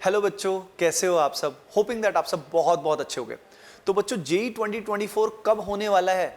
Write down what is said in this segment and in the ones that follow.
Hello बच्चों, कैसे हो आप सब। होपिंग दैट आप सब बहुत बहुत अच्छे होंगे। तो बच्चों, जेई 2024 कब होने वाला है,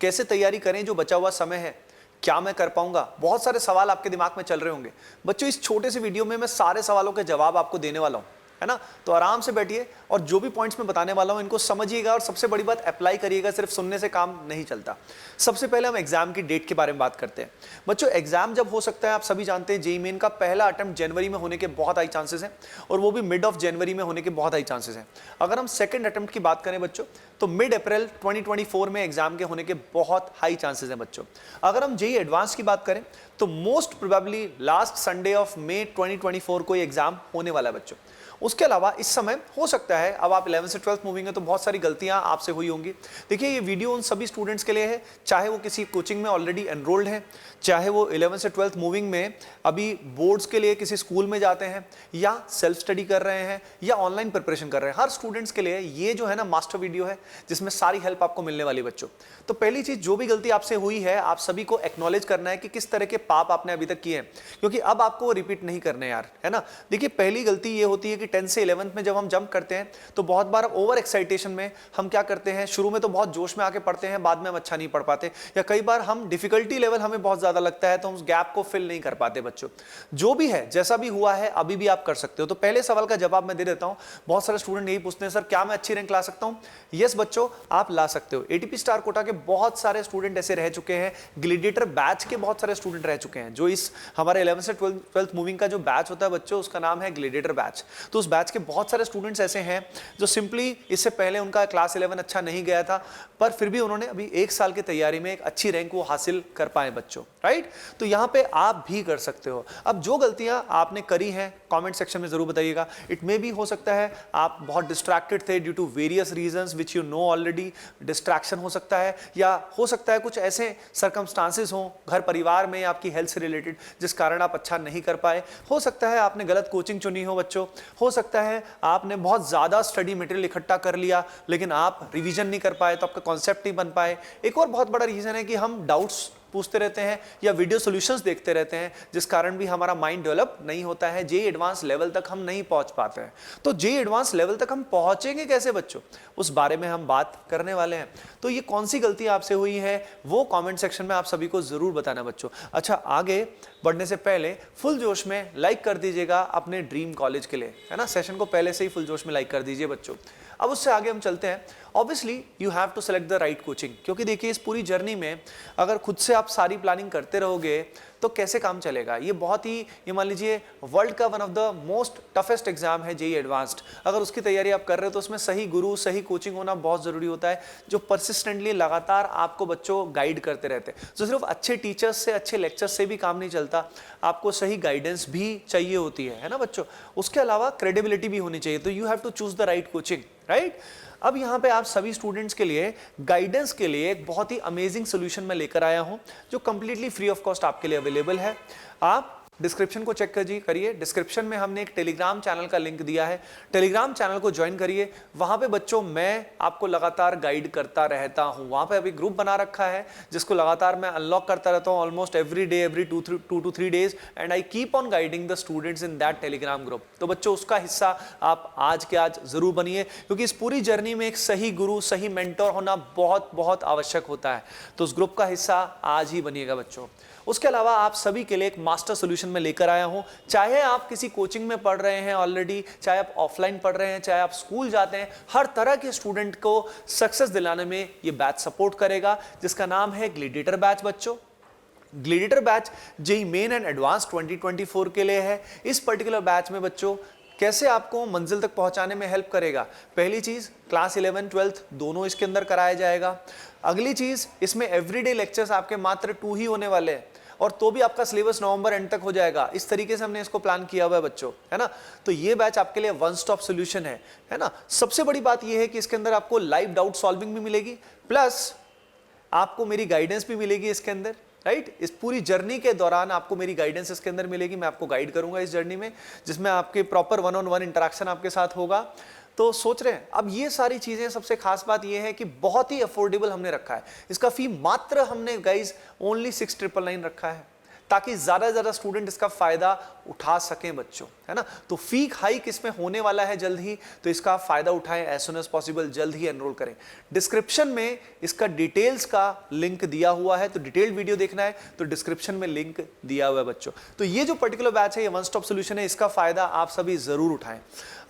कैसे तैयारी करें, जो बचा हुआ समय है, क्या मैं कर पाऊंगा, बहुत सारे सवाल आपके दिमाग में चल रहे होंगे। बच्चों, इस छोटे से वीडियो में मैं सारे सवालों के जवाब आपको देने वाला हूं, है ना। तो आराम से बैठिए और जो भी पॉइंट्स मैं बताने वाला हूं इनको समझिएगा और सबसे बड़ी बात अप्लाई करिएगा। सिर्फ सुनने से काम नहीं चलता। सबसे पहले हम एग्जाम की डेट के बारे में बात करते हैं। बच्चों, एग्जाम जब हो सकता है, आप सभी जानते हैं, जेईई मेन का पहला अटेम्प्ट जनवरी में होने के बहुत हाई चांसेस हैं और वो भी मिड ऑफ जनवरी में होने के बहुत हाई चांसेस हैं। अगर हम सेकंड अटेम्प्ट की बात करें बच्चों, तो मिड अप्रैल 2024 में एग्जाम के होने के बहुत हाई चांसेस हैं बच्चों। अगर हम जेईई एडवांस की बात करें तो most probably last Sunday of May 2024 को एग्जाम होने वाला है बच्चों। उसके अलावा इस समय हो सकता है, अब आप 11th से 12th मूविंग है तो बहुत सारी गलतियां आपसे हुई होंगी। देखिए, ये वीडियो उन सभी स्टूडेंट्स के लिए है, चाहे वो किसी कोचिंग में ऑलरेडी एनरोल्ड हैं, चाहे वो 11th से 12th मूविंग में अभी बोर्ड्स के लिए किसी स्कूल में जाते हैं, या सेल्फ स्टडी कर रहे हैं, या ऑनलाइन प्रिपरेशन कर रहे हैं। हर स्टूडेंट्स के लिए ये जो है ना मास्टर वीडियो है, जिसमें सारी हेल्प आपको मिलने वाली है बच्चों। तो पहली चीज, जो भी गलती आपसे हुई है, आप सभी को एक्नॉलेज करना है कि किस तरह के पाप आपने अभी तक किए हैं, क्योंकि अब आपको रिपीट नहीं करने यार, है ना। देखिए, पहली गलती ये होती है कि 10th से 11th में जब हम जंप करते हैं तो बहुत बार ओवर एक्साइटेशन में हम क्या करते हैं, शुरू में तो बहुत जोश में आके पढ़ते हैं, बाद में हम अच्छा नहीं पढ़ पाते, या कई बार हम डिफिकल्टी लेवल हमें बहुत ज्यादा लगता है तो हम उस गैप को फिल नहीं कर पाते बच्चों। जो भी है, जैसा भी हुआ है, अभी भी आप कर सकते हो। तो पहले सवाल का जवाब मैं दे देता हूं। बहुत सारे स्टूडेंट यही पूछते हैं, सर क्या मैं अच्छी रैंक ला सकता हूं। यस बच्चों, आप ला सकते हो। एटीपी स्टार कोटा के बहुत सारे स्टूडेंट ऐसे रह चुके हैं, ग्लेडिएटर बैच के बहुत सारे स्टूडेंट रह चुके हैं, जो इस हमारे 11th से 12th मूविंग का जो बैच होता है बच्चों, उसका नाम है ग्लेडिएटर बैच। तो उस बैच के बहुत सारे स्टूडेंट्स ऐसे हैं जो सिंपली इससे पहले उनका क्लास 11 अच्छा नहीं गया था, पर फिर भी उन्होंने अभी एक साल की तैयारी में एक अच्छी रैंक वो हासिल कर पाए बच्चों, राइट। तो यहां पे आप भी कर सकते हो। अब जो गलतियां आपने करी हैं कमेंट सेक्शन में जरूर बताइएगा। इट मे भी हो सकता है आप बहुत डिस्ट्रैक्टेड थे due to various reasons which you know already. Distraction हो सकता है, या हो सकता है कुछ ऐसे सर्कमस्टांसेस हो घर परिवार में आपकी हेल्थ से रिलेटेड जिस कारण आप अच्छा नहीं कर पाए। हो सकता है आपने गलत कोचिंग चुनी हो बच्चों। हो सकता है आपने बहुत ज्यादा स्टडी मटेरियल इकट्ठा कर लिया लेकिन आप रिवीजन नहीं कर पाए, तो आपका कॉन्सेप्ट नहीं बन पाए। एक और बहुत बड़ा रीजन है कि हम डाउट्स पूछते रहते हैं या वीडियो सॉल्यूशंस देखते रहते हैं, जिस कारण भी हमारा माइंड डेवलप नहीं होता है, जेईई एडवांस लेवल तक हम नहीं पहुंच पाते हैं। तो जेईई एडवांस लेवल तक हम पहुंचेंगे कैसे बच्चों, उस बारे में हम बात करने वाले हैं। तो ये कौन सी गलती आपसे हुई है वो कमेंट सेक्शन में आप सभी को जरूर बताना बच्चों। अच्छा, आगे बढ़ने से पहले फुल जोश में लाइक कर दीजिएगा अपने ड्रीम कॉलेज के लिए, है ना। सेशन को पहले से ही फुल जोश में लाइक कर दीजिए बच्चों। अब उससे आगे हम चलते हैं। Obviously you have to select the right coaching, क्योंकि देखिए इस पूरी जर्नी में अगर खुद से आप सारी प्लानिंग करते रहोगे तो कैसे काम चलेगा। ये बहुत ही, ये मान लीजिए वर्ल्ड का one of the most toughest exam है जेईई एडवांस्ड। अगर उसकी तैयारी आप कर रहे हो तो उसमें सही गुरु, सही कोचिंग होना बहुत जरूरी होता है, जो परसिस्टेंटली लगातार आपको बच्चों गाइड करते रहते हैं। तो सिर्फ अच्छे टीचर्स से, अच्छे लेक्चर्स से भी काम नहीं चलता, आपको सही गाइडेंस भी चाहिए होती है ना बच्चों। उसके अलावा क्रेडिबिलिटी भी होनी चाहिए। तो you have to choose the right coaching, right. अब यहाँ पे आप सभी स्टूडेंट्स के लिए गाइडेंस के लिए एक बहुत ही अमेजिंग सोल्यूशन मैं लेकर आया हूँ, जो कंप्लीटली फ्री ऑफ कॉस्ट आपके लिए अवेलेबल है। आप डिस्क्रिप्शन को चेक करिए। डिस्क्रिप्शन में हमने एक टेलीग्राम चैनल का लिंक दिया है, टेलीग्राम चैनल को ज्वाइन करिए। वहां पे बच्चों मैं आपको लगातार गाइड करता रहता हूं। वहां पे अभी ग्रुप बना रखा है जिसको लगातार मैं अनलॉक करता रहता हूं, almost every day, every 2 to 3 days, and I keep on guiding the students in that Telegram group. तो बच्चों उसका हिस्सा आप आज के आज जरूर बनिए, क्योंकि इस पूरी जर्नी में एक सही गुरु, सही मेंटर होना बहुत बहुत आवश्यक होता है। तो उस ग्रुप का हिस्सा आज ही बनिएगा बच्चों। उसके अलावा आप सभी के लिए एक मास्टर सॉल्यूशन में लेकर आया हूं। चाहे आप किसी कोचिंग में पढ़ रहे हैं ऑलरेडी, चाहे आप ऑफलाइन पढ़ रहे हैं, चाहे आप स्कूल जाते हैं, हर तरह के स्टूडेंट को सक्सेस दिलाने में ये बैच सपोर्ट करेगा, जिसका नाम है ग्लेडिएटर बैच बच्चों। Gladiator batch JEE main and advance 2024 के लिए है। इस पर्टिकुलर बैच में बच्चों कैसे आपको मंजिल तक पहुंचाने में हेल्प करेगा। पहली चीज, क्लास 11 12 दोनों इसके अंदर कराया जाएगा। अगली चीज, इसमें एवरीडे लेक्चर्स आपके मात्र 2 ही होने वाले हैं, और तो भी आपका सिलेबस नवंबर एंड तक हो जाएगा। इस तरीके से हमने इसको प्लान किया हुआ है बच्चों, है ना। तो ये बैच आपके लिए वन स्टॉप सोल्यूशन है ना। सबसे बड़ी बात ये है कि इसके अंदर आपको लाइव डाउट सॉल्विंग भी मिलेगी, प्लस आपको मेरी गाइडेंस भी मिलेगी इसके अंदर, राइट। इस पूरी जर्नी के दौरान आपको मेरी गाइडेंस इसके अंदर मिलेगी। मैं आपको गाइड करूंगा इस जर्नी में, जिसमें आपके प्रॉपर 1-on-1 इंटरेक्शन आपके साथ होगा। तो सोच रहे हैं, अब ये सारी चीजें, सबसे खास बात ये है कि बहुत ही अफोर्डेबल हमने रखा है। इसका फी मात्र हमने गाइज ओनली 6,999 रखा है। ताकि ज्यादा से ज्यादा स्टूडेंट इसका फायदा उठा सकें बच्चों, है ना। तो फी हाइक इसमें होने वाला है जल्द ही, तो इसका फायदा उठाएं एज सुन एज पॉसिबल, जल्द ही एनरोल करें। डिस्क्रिप्शन में इसका डिटेल्स का लिंक दिया हुआ है, तो डिटेल्ड वीडियो देखना है तो डिस्क्रिप्शन में लिंक दिया हुआ है बच्चों। तो ये जो पर्टिकुलर बैच है, ये वन स्टॉप सोल्यूशन है, इसका फायदा आप सभी जरूर उठाएं।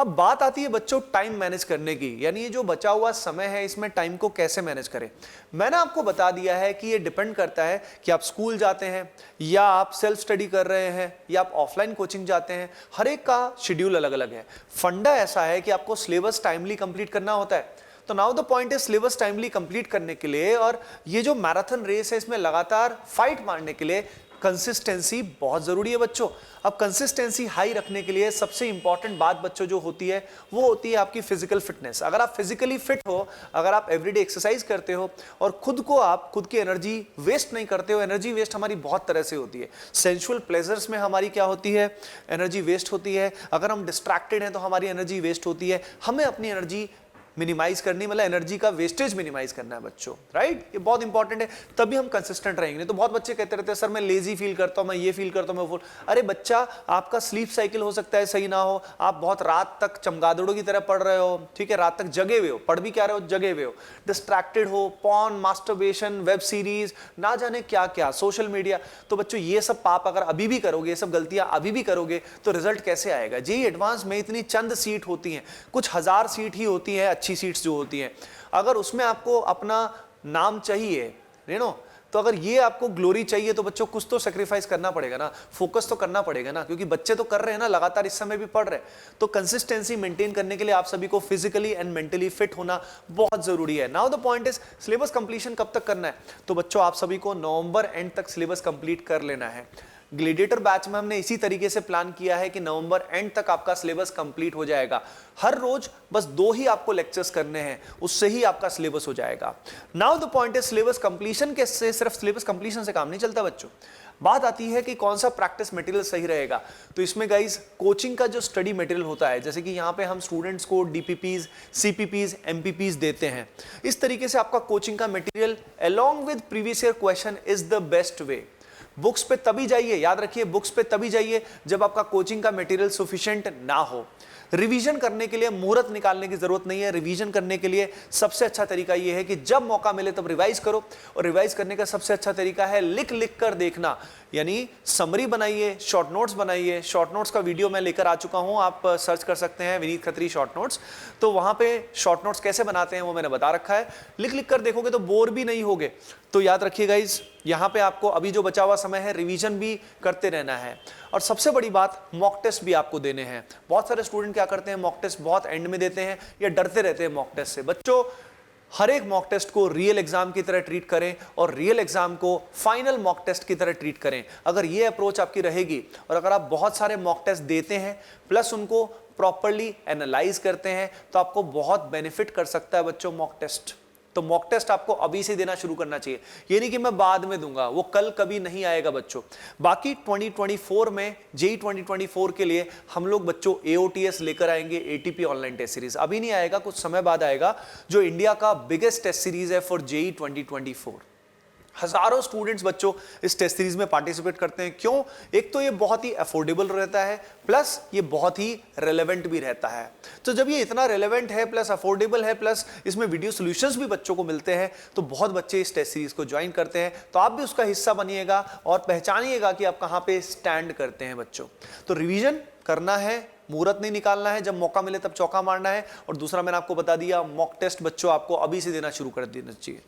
अब बात आती है बच्चों टाइम मैनेज करने की, यानी ये जो बचा हुआ समय है इसमें टाइम को कैसे मैनेज करें। मैंने आपको बता दिया है कि ये डिपेंड करता है कि आप स्कूल जाते हैं या आप सेल्फ स्टडी कर रहे हैं या आप ऑफलाइन कोचिंग जाते हैं, हर एक का शेड्यूल अलग अलग है। फंडा ऐसा है कि आपको सिलेबस टाइमली कंप्लीट करना होता है। तो नाउ द पॉइंट है, सिलेबस टाइमली कंप्लीट करने के लिए और ये जो मैराथन रेस है इसमें लगातार फाइट मारने के लिए कंसिस्टेंसी बहुत जरूरी है बच्चों। अब कंसिस्टेंसी हाई रखने के लिए सबसे इंपॉर्टेंट बात बच्चों जो होती है वो होती है आपकी फिजिकल फिटनेस। अगर आप फिजिकली फिट हो, अगर आप एवरीडे एक्सरसाइज करते हो और खुद की एनर्जी वेस्ट नहीं करते हो। एनर्जी वेस्ट हमारी बहुत तरह से होती है, सेंसुअल प्लेजर्स में हमारी क्या होती है, एनर्जी वेस्ट होती है। अगर हम डिस्ट्रैक्टेड हैं तो हमारी एनर्जी वेस्ट होती है। हमें अपनी एनर्जी मिनिमाइज करनी, मतलब एनर्जी का वेस्टेज मिनिमाइज करना है बच्चों, राइट। ये बहुत इंपॉर्टेंट है, तभी हम कंसिस्टेंट रहेंगे। तो बहुत बच्चे कहते रहते हैं सर मैं लेजी फील करता हूं, मैं ये फील करता हूं, मैं वो। अरे बच्चा, आपका स्लीप साइकिल हो सकता है सही ना हो, आप बहुत रात तक चमगादड़ों की तरह पढ़ रहे हो, ठीक है, रात तक जगे हुए हो, पढ़ भी क्या रहे हो, जगे हुए हो, डिस्ट्रैक्टेड हो, पॉर्न, मास्टरबेशन, वेब सीरीज, ना जाने क्या क्या, सोशल मीडिया। तो बच्चों ये सब पाप अगर अभी भी करोगे, ये सब गलतियां अभी भी करोगे तो रिजल्ट कैसे आएगा। जेईई एडवांस में इतनी चंद सीट होती हैं, कुछ हजार सीट ही होती है, अच्छी सीट्स जो होती हैं। अगर उसमें आपको अपना नाम चाहिए, यू नो, तो अगर ये आपको ग्लोरी चाहिए तो बच्चों कुछ तो सेक्रीफाइस करना पड़ेगा ना, फोकस तो करना पड़ेगा ना, क्योंकि बच्चे तो कर रहे हैं ना, लगातार इस समय भी पढ़ रहे हैं। तो कंसिस्टेंसी मेंटेन करने के लिए आप सभी को फिजिकली एंड मेंटली फिट होना बहुत जरूरी है। Now the point is, syllabus completion कब तक करना है। तो बच्चों आप सभी को नवंबर एंड तक सिलेबस कंप्लीट कर लेना है। ग्लेडिएटर बैच में हमने इसी तरीके से प्लान किया है कि नवंबर एंड तक आपका सिलेबस कंप्लीट हो जाएगा। हर रोज बस 2 ही आपको लेक्चर्स करने हैं, उससे ही आपका सिलेबस हो जाएगा। नाउ द पॉइंट है, सिलेबस कंप्लीशन के से सिर्फ सिलेबस कंप्लीशन से काम नहीं चलता बच्चों। बात आती है कि कौन सा प्रैक्टिस मटेरियल सही रहेगा। तो इसमें गाइस कोचिंग का जो स्टडी मटेरियल होता है, जैसे कि यहाँ पे हम स्टूडेंट्स को डीपीपीज, सीपीपीज, एमपीपीज देते हैं, इस तरीके से आपका कोचिंग का material along with previous year question is the best way. Books पे तभी जाइए, याद रखिए, बुक्स पे तभी जाइए जब आपका कोचिंग का मटेरियल सफिशिएंट ना हो। रिवीजन करने के लिए मुहूर्त निकालने की जरूरत नहीं है। रिवीजन करने के लिए सबसे अच्छा तरीका यह है कि जब मौका मिले तब रिवाइज करो, और रिवाइज करने का सबसे अच्छा तरीका है लिख लिख कर देखना, यानी समरी बनाइए, शॉर्ट नोट्स बनाइए। शॉर्ट नोट्स का वीडियो मैं लेकर आ चुका हूं, आप सर्च कर सकते हैं विनीत खत्री शॉर्ट नोट्स, तो वहां पे शॉर्ट नोट्स कैसे बनाते हैं वो मैंने बता रखा है। लिख लिख कर देखोगे तो बोर भी नहीं होगे। तो याद रखिए गाइस, यहां पे आपको अभी जो बचा हुआ समय है रिवीजन भी करते रहना है। और सबसे बड़ी बात, मॉक टेस्ट भी आपको देने हैं। बहुत सारे स्टूडेंट क्या करते हैं, मॉक टेस्ट बहुत एंड में देते हैं या डरते रहते हैं मॉक टेस्ट से। बच्चों, हर एक मॉक टेस्ट को रियल एग्जाम की तरह ट्रीट करें और रियल एग्जाम को फाइनल मॉक टेस्ट की तरह ट्रीट करें। अगर ये अप्रोच आपकी रहेगी और अगर आप बहुत सारे मॉक टेस्ट देते हैं प्लस उनको प्रॉपर्ली एनालाइज करते हैं तो आपको बहुत बेनिफिट कर सकता है बच्चों मॉक टेस्ट। तो मॉक टेस्ट आपको अभी से देना शुरू करना चाहिए, ये नहीं कि मैं बाद में दूंगा, वो कल कभी नहीं आएगा बच्चों। बाकी 2024 में जेईई 2024 के लिए हम लोग बच्चों AOTS लेकर आएंगे, ATP ऑनलाइन टेस्ट सीरीज। अभी नहीं आएगा, कुछ समय बाद आएगा, जो इंडिया का बिगेस्ट टेस्ट सीरीज है फॉर जेईई 2024। हजारों स्टूडेंट्स बच्चों इस टेस्ट सीरीज में पार्टिसिपेट करते हैं। क्यों? एक तो ये बहुत ही अफोर्डेबल रहता है, प्लस ये बहुत ही रेलेवेंट भी रहता है। तो जब ये इतना रेलेवेंट है, प्लस अफोर्डेबल है, प्लस इसमें वीडियो सॉल्यूशंस भी बच्चों को मिलते हैं, तो बहुत बच्चे इस टेस्ट सीरीज को ज्वाइन करते हैं। तो आप भी उसका हिस्सा बनिएगा और पहचानिएगा कि आप कहाँ पे स्टैंड करते हैं बच्चों। तो रिवीजन करना है, मुहूर्त नहीं निकालना है, जब मौका मिले तब चौका मारना है। और दूसरा मैंने आपको बता दिया, मॉक टेस्ट बच्चों आपको अभी से देना शुरू कर देना चाहिए।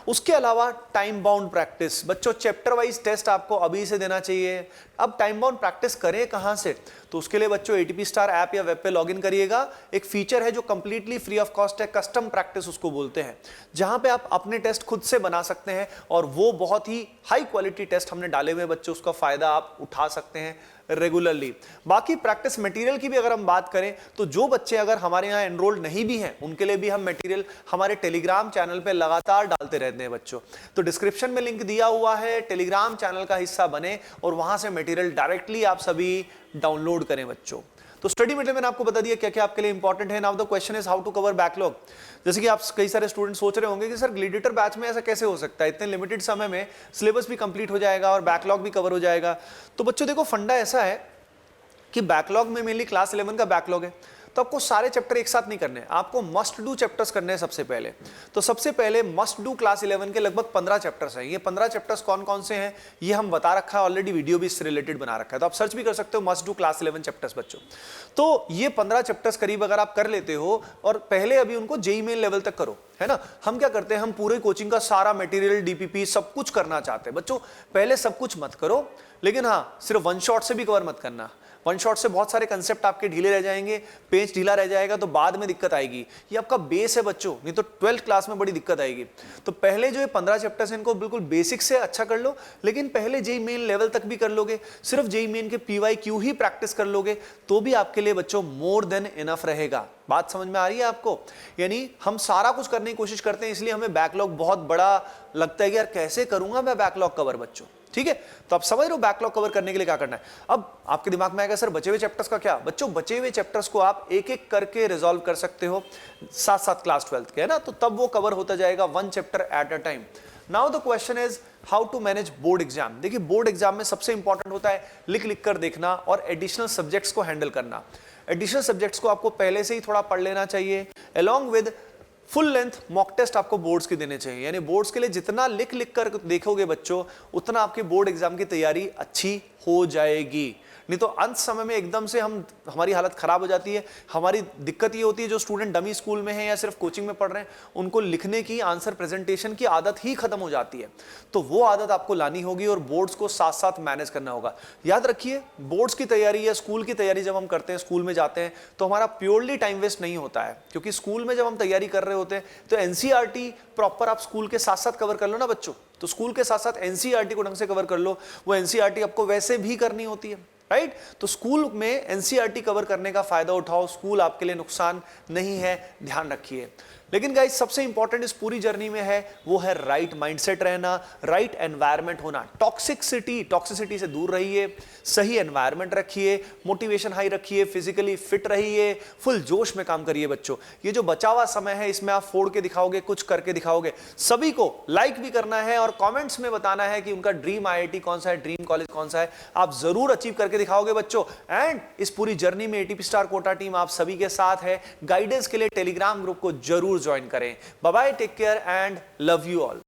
उसके अलावा टाइम बाउंड प्रैक्टिस, बच्चों चैप्टर वाइज टेस्ट आपको अभी से देना चाहिए। अब टाइम बाउंड प्रैक्टिस करें कहां से? तो उसके लिए बच्चों ATP स्टार ऐप या वेब पे लॉगिन करिएगा। एक फीचर है जो कंप्लीटली फ्री ऑफ कॉस्ट है, कस्टम प्रैक्टिस उसको बोलते हैं, जहां पे आप अपने टेस्ट खुद से बना सकते हैं और वो बहुत ही हाई क्वालिटी टेस्ट हमने डाले हुए बच्चों, उसका फायदा आप उठा सकते हैं रेगुलरली। बाकी प्रैक्टिस मटेरियल की भी अगर हम बात करें तो जो बच्चे अगर हमारे यहाँ एनरोल नहीं भी हैं उनके लिए भी हम मटेरियल हमारे टेलीग्राम चैनल पे लगातार डालते रहते हैं बच्चों। तो डिस्क्रिप्शन में लिंक दिया हुआ है, टेलीग्राम चैनल का हिस्सा बने और वहां से मटेरियल डायरेक्टली आप सभी डाउनलोड करें बच्चों। तो स्टडी मटेरियल मैंने आपको बता दिया क्या क्या आपके लिए इंपॉर्टेंट है। Now the question is how to cover backlog. जैसे कि आप कई सारे स्टूडेंट सोच रहे होंगे कि सर ग्लेडिएटर बैच में ऐसा कैसे हो सकता है, इतने लिमिटेड समय में सिलेबस भी कंप्लीट हो जाएगा और बैकलॉग भी कवर हो जाएगा। तो बच्चों देखो फंडा ऐसा है कि बैकलॉग में मेनली क्लास 11 का बैकलॉग है, तो आपको सारे चैप्टर एक साथ नहीं करने, आपको मस्ट डू चैप्टर्स करने हैं सबसे पहले। तो सबसे पहले मस्ट डू क्लास 11 के लगभग 15 चैप्टर्स हैं। ये 15 चैप्टर्स कौन कौन से हैं ये हम बता रखा है ऑलरेडी, वीडियो भी इससे रिलेटेड बना रखा है, तो आप सर्च भी कर सकते हो मस्ट डू क्लास 11 चैप्टर्स बच्चों। तो ये 15 चैप्टर्स करीब अगर आप कर लेते हो और पहले अभी उनको जेईई मेन लेवल तक करो, है ना। हम क्या करते हैं, हम पूरे कोचिंग का सारा मटेरियल डीपीपी सब कुछ करना चाहते हैं। बच्चों पहले सब कुछ मत करो, लेकिन हाँ सिर्फ वन शॉट से भी कवर मत करना। वन शॉट से बहुत सारे कंसेप्ट आपके ढीले रह जाएंगे, पेज ढीला रह जाएगा तो बाद में दिक्कत आएगी। ये आपका बेस है बच्चों, नहीं तो 12th क्लास में बड़ी दिक्कत आएगी। तो पहले जो ये 15 चैप्टर्स हैं इनको बिल्कुल बेसिक से अच्छा कर लो, लेकिन पहले जेईई मेन लेवल तक भी कर लोगे, सिर्फ जेईई मेन के पीवाईक्यू ही प्रैक्टिस कर लोगे तो भी आपके लिए बच्चों मोर देन इनफ रहेगा। बात समझ में आ रही है आपको? यानी हम सारा कुछ करने की कोशिश करते हैं, इसलिए हमें बैकलॉग बहुत बड़ा लगता है कि यार कैसे करूंगा मैं बैकलॉग कवर बच्चों। ठीक है, तो आप समझ रहे हो बैकलॉग कवर करने के लिए क्या करना है। अब आपके दिमाग में आएगा सर बचे हुए चैप्टर्स का क्या? बच्चों बचे हुए चैप्टर्स को आप एक एक करके रिजॉल्व कर सकते हो साथ साथ क्लास 12th के, है ना, तो तब वो कवर होता जाएगा one chapter at a time. Now the question is how to manage board exam. देखिए बोर्ड एग्जाम में सबसे इंपॉर्टेंट होता है लिख लिख कर देखना और एडिशनल सब्जेक्ट्स को हैंडल करना। एडिशनल सब्जेक्ट्स को आपको पहले से ही थोड़ा पढ़ लेना चाहिए, along with full length mock test आपको बोर्ड्स के देने चाहिए। यानी बोर्ड्स के लिए जितना लिख लिख कर देखोगे बच्चों उतना आपकी बोर्ड एग्जाम की तैयारी अच्छी हो जाएगी। नहीं तो अंत समय में एकदम से हमारी हालत खराब हो जाती है। हमारी दिक्कत ये होती है जो स्टूडेंट डमी स्कूल में है या सिर्फ कोचिंग में पढ़ रहे हैं उनको लिखने की आंसर प्रेजेंटेशन की आदत ही खत्म हो जाती है। तो वो आदत आपको लानी होगी और बोर्ड्स को साथ साथ मैनेज करना होगा। याद रखिए बोर्ड्स की तैयारी या स्कूल की तैयारी जब हम करते हैं, स्कूल में जाते हैं तो हमारा प्योरली टाइम वेस्ट नहीं होता है, क्योंकि स्कूल में जब हम तैयारी कर रहे होते हैं तो एनसीईआरटी प्रॉपर आप स्कूल के साथ साथ कवर कर लो ना बच्चों। तो स्कूल के साथ साथ एनसीईआरटी को ढंग से कवर कर लो, वो एनसीईआरटी आपको वैसे भी करनी होती है, राइट। तो स्कूल में एनसीईआरटी कवर करने का फायदा उठाओ, स्कूल आपके लिए नुकसान नहीं है, ध्यान रखिए। लेकिन गाइस सबसे इंपॉर्टेंट इस पूरी जर्नी में है वो है राइट माइंडसेट रहना, राइट एनवायरनमेंट होना। टॉक्सिसिटी से दूर रहिए, सही एनवायरनमेंट रखिए, मोटिवेशन हाई रखिए, फिजिकली फिट रहिए, फुल जोश में काम करिए बच्चों। ये जो बचा हुआ समय है इसमें आप फोड़ के दिखाओगे, कुछ करके दिखाओगे। सभी को लाइक भी करना है और कमेंट्स में बताना है कि उनका ड्रीम आईआईटी कौन सा है, ड्रीम कॉलेज कौन सा है, आप जरूर अचीव करके दिखाओगे बच्चों। एंड इस पूरी जर्नी में एटीपी स्टार कोटा टीम आप सभी के साथ है। गाइडेंस के लिए टेलीग्राम ग्रुप को जरूर ज्वाइन करें। Bye bye, take care and love you all.